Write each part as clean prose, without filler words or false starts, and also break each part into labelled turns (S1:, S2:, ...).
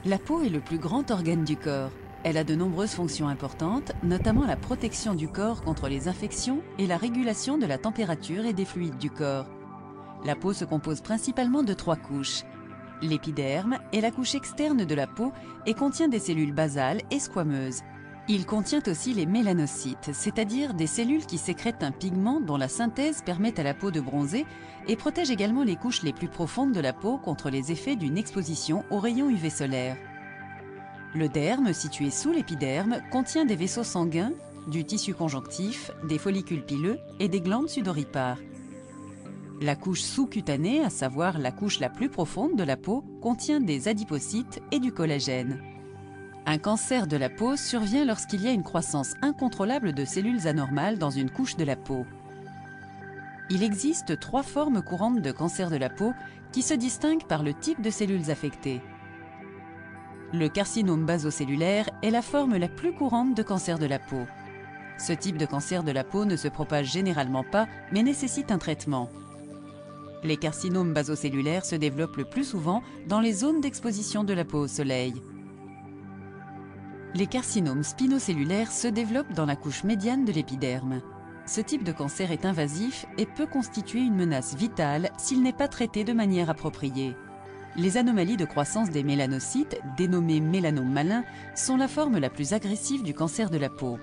S1: La peau est le plus grand organe du corps. Elle a de nombreuses fonctions importantes, notamment la protection du corps contre les infections et la régulation de la température et des fluides du corps. La peau se compose principalement de 3 couches. L'épiderme est la couche externe de la peau et contient des cellules basales et squameuses. Il contient aussi les mélanocytes, c'est-à-dire des cellules qui sécrètent un pigment dont la synthèse permet à la peau de bronzer et protège également les couches les plus profondes de la peau contre les effets d'une exposition aux rayons UV solaires. Le derme, situé sous l'épiderme, contient des vaisseaux sanguins, du tissu conjonctif, des follicules pileux et des glandes sudoripares. La couche sous-cutanée, à savoir la couche la plus profonde de la peau, contient des adipocytes et du collagène. Un cancer de la peau survient lorsqu'il y a une croissance incontrôlable de cellules anormales dans une couche de la peau. Il existe 3 formes courantes de cancer de la peau qui se distinguent par le type de cellules affectées. Le carcinome basocellulaire est la forme la plus courante de cancer de la peau. Ce type de cancer de la peau ne se propage généralement pas, mais nécessite un traitement. Les carcinomes basocellulaires se développent le plus souvent dans les zones d'exposition de la peau au soleil. Les carcinomes spinocellulaires se développent dans la couche médiane de l'épiderme. Ce type de cancer est invasif et peut constituer une menace vitale s'il n'est pas traité de manière appropriée. Les anomalies de croissance des mélanocytes, dénommés mélanomes malins, sont la forme la plus agressive du cancer de la peau.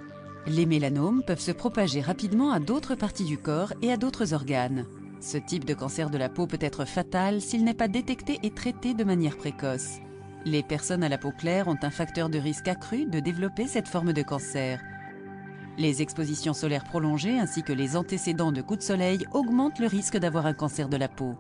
S1: Les mélanomes peuvent se propager rapidement à d'autres parties du corps et à d'autres organes. Ce type de cancer de la peau peut être fatal s'il n'est pas détecté et traité de manière précoce. Les personnes à la peau claire ont un facteur de risque accru de développer cette forme de cancer. Les expositions solaires prolongées ainsi que les antécédents de coups de soleil augmentent le risque d'avoir un cancer de la peau.